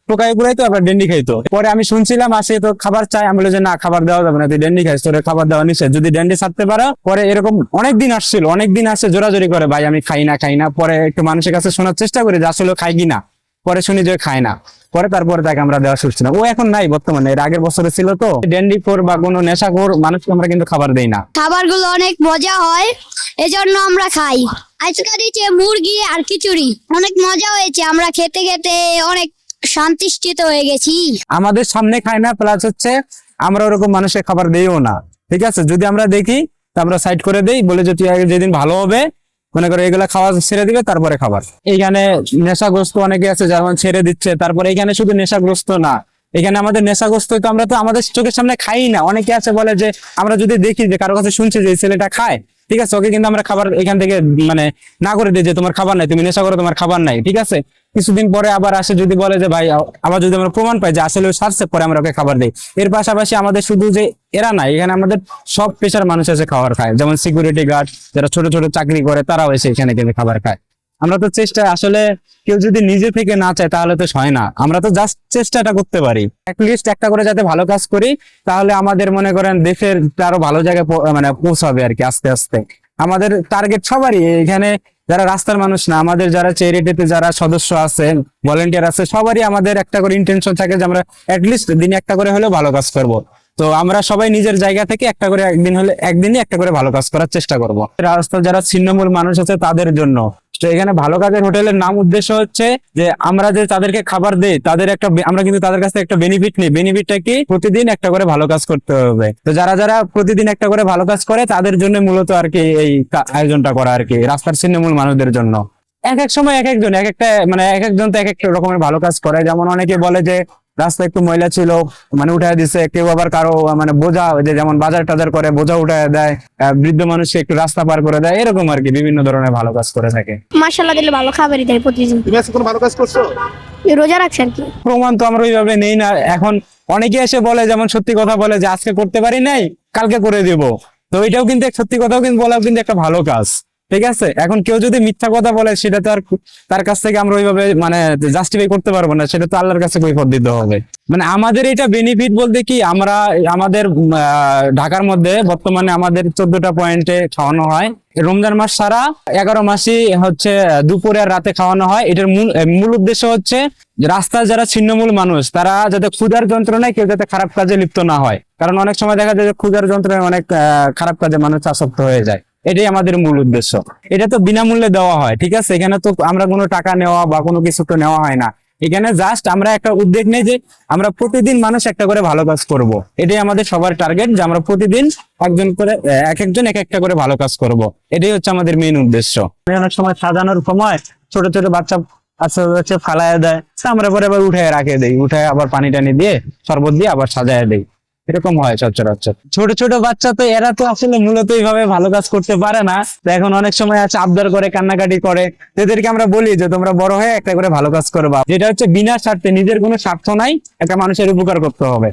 টোকাই গুলাই তো আবার ডেন্ডি খাইতো। পরে আমি শুনছিলাম আসে তো খাবার চাই, আমি বলি যে না খাবার দেওয়া যাবে না, তুই ডেন্ডি খাইছ, তোর খাবার দেওয়া নিষেধ, যদি ডেন্ডি ছাড়তে পারো। পরে এরকম অনেকদিন আসছিল, অনেকদিন আসে জোরাজোরি করে ভাই আমি খাই না। পরে একটু মানুষের কাছে শোনার চেষ্টা করি যে আসলে খাই কিনা, পরে শুনি যে খায় না। পরে তারপরে তাকে আমরা দেওয়া শুরু ছিলাম। ও এখন নাই বর্তমানে, এর আগের বছরে ছিল। তো ডেন্ডিখোর বা কোনো নেশাখোর মানুষকে আমরা কিন্তু খাবার দেই না। খাবারগুলো অনেক মজা হয়, এজন্য আমরা খাই। আজকে দিচ্ছে মুরগি আর খিচুড়ি, অনেক মজা হয়েছে, আমরা খেতে খেতে অনেক শান্তিষ্ঠিত হয়ে গেছি। আমাদের সামনে খায় না, প্লাস হচ্ছে আমরা ওরকম মানুষের খাবার দিইও না। ঠিক আছে, যদি আমরা দেখি তা আমরা সাইড করে দেই, বলে যে তুই আগে যেদিন ভালো হবে মনে করে এগুলা খাওয়া ছেড়ে দিবে তারপরে খাবার। এইখানে নেশাগ্রস্ত অনেকে আছে যেমন ছেড়ে দিচ্ছে। তারপরে এখানে শুধু নেশাগ্রস্ত না, এখানে আমাদের নেশাগ্রস্ত তো আমরা তো আমাদের চোখের সামনে খাই না। অনেকে আছে বলে যে আমরা যদি দেখি যে কারো কাছে শুনছি যে এই ছেলেটা খায়, ঠিক আছে, ওকে কিন্তু আমরা খাবার এখান থেকে মানে না করে দিই যে তোমার খাবার নাই, তুমি নেশা করো, তোমার খাবার নাই। ঠিক আছে, কিছুদিন পরে আবার আসে যদি বলে যে ভাই, আবার যদি আমরা প্রমাণ পাই যে আসলে সারছে, পরে আমরা ওকে খাবার দিই। এর পাশাপাশি আমাদের শুধু যে এরা নাই, এখানে আমাদের সব পেশার মানুষ এসে খাবার খায়, যেমন সিকিউরিটি গার্ড যারা ছোট ছোট চাকরি করে তারাও এসে এখানে কিন্তু খাবার খায়। আমরা তো চেষ্টা, আসলে কেউ যদি নিজে থেকে না চায় তাহলে তো হয় না, আমরা তো জাস্ট চেষ্টাটা করতে পারি। অ্যাটলিস্ট একটা করে যাতে ভালো কাজ করি, তাহলে আমাদের মনে করেন দেশের আরো ভালো জায়গায় মানে পৌঁছাবে আর কি আস্তে আস্তে। আমাদের টার্গেট সবারই, এখানে যারা রাস্তার মানুষ না, আমাদের যারা চ্যারিটিতে যারা সদস্য আছে, ভলেন্টিয়ার আছে, সবারই আমাদের একটা করে ইন্টেনশন থাকে যে আমরা অ্যাটলিস্ট দিনে একটা করে হলেও ভালো কাজ করব। তো আমরা সবাই নিজের জায়গা থেকে একটা করে একদিনই একটা করে ভালো কাজ করার চেষ্টা করব। রাস্তার যারা ছিন্নমূল মানুষ আছে তাদের জন্য। তো এখানে ভালো কাজের হোটেলের নাম উদ্দেশ্য হচ্ছে যে আমরা যে তাদেরকে খাবার দেই, তাদের একটা আমরা কিন্তু তাদের কাছে একটা বেনিফিট নিই। বেনিফিটটা কি? প্রতিদিন একটা করে ভালো কাজ করতে হবে। তো যারা যারা প্রতিদিন একটা করে ভালো কাজ করে তাদের জন্য মূলত আর কি এই আয়োজনটা করা আর কি, রাস্তার ছিন্নমূল মানুষদের জন্য। এক এক সময় এক একজন এক একটা মানে এক একজন তো এক একটা রকমের ভালো কাজ করে। যেমন অনেকে বলে যে রাস্তা একটু ময়লা ছিল, মানে উঠায় দিছে। কেউ আবার কারো মানে বোঝা, যে যেমন বাজার টাজার করে বোঝা উঠায় দেয়, বৃদ্ধ মানুষকে একটু রাস্তা পার করে দেয়, এরকম আর কি বিভিন্ন ধরনের ভালো কাজ করে থাকে। মাশাআল্লাহ দিলে ভালো খাবারই দেয় প্রতিদিন। তুমি আজকে কোনো ভালো কাজ করছো? রোজা রাখছেন কি? প্রমাণ তো আমরা ওইভাবে নেই না। এখন অনেকে এসে বলে, যেমন সত্যি কথা বলে যে আজকে করতে পারি নাই, কালকে করে দিব। তো এটাও কিন্তু সত্যি কথাও কিন্তু বলাও কিন্তু একটা ভালো কাজ। ঠিক আছে, এখন কেউ যদি মিথ্যা কথা বলে সেটা তো আর তার কাছ থেকে আমরা ওইভাবে মানে জাস্টিফাই করতে পারবো না, সেটা তো আল্লাহর কাছে কৈফিয়ত দিতে হবে। মানে আমাদের এটা বেনিফিট বলতে কি, আমরা আমাদের ঢাকার মধ্যে বর্তমানে আমাদের 14টা পয়েন্টে খাওয়ানো হয়। রমজান মাস ছাড়া 11 মাসই হচ্ছে দুপুরে আর রাতে খাওয়ানো হয়। এটার মূল উদ্দেশ্য হচ্ছে রাস্তার যারা ছিন্নমূল মানুষ তারা যাতে ক্ষুধার যন্ত্রণায় কেউ যাতে খারাপ কাজে লিপ্ত না হয়। কারণ অনেক সময় দেখা যায় যে ক্ষুধার যন্ত্রণায় অনেক খারাপ কাজে মানুষ আসক্ত হয়ে যায়। এটাই আমাদের মূল উদ্দেশ্য। এটা তো বিনামূল্যে দেওয়া হয়, ঠিক আছে, এখানে তো আমরা কোনো টাকা নেওয়া বা কোনো কিছু তো নেওয়া হয় না। এখানে জাস্ট আমরা একটা উদ্যোগ নেই যে আমরা প্রতিদিন মানুষ একটা করে ভালো কাজ করব। এটাই আমাদের সবার টার্গেট, যে আমরা প্রতিদিন একজন করে এক একটা করে ভালো কাজ করব। এটাই হচ্ছে আমাদের মেইন উদ্দেশ্য। অনেক সময় সাজানোর সময় ছোট ছোট বাচ্চা হচ্ছে ফালায় দেয়, আমরা পরে আবার উঠে রাখে দেই, উঠে আবার পানি টানি দিয়ে শরবত দিয়ে আবার সাজায় দেই, এরকম হয় সচরাচর। ছোট ছোট বাচ্চা তো এরা তো আসলে মূলত এইভাবে ভালো কাজ করতে পারে না। তো এখন অনেক সময় আছে আবদার করে, কান্নাকাটি করে, এদেরকে আমরা বলি যে তোমরা বড় হয়ে একটা করে ভালো কাজ করবা, যেটা হচ্ছে বিনা স্বার্থে, নিজের কোনো স্বার্থ নাই, একটা মানুষের উপকার করতে হবে।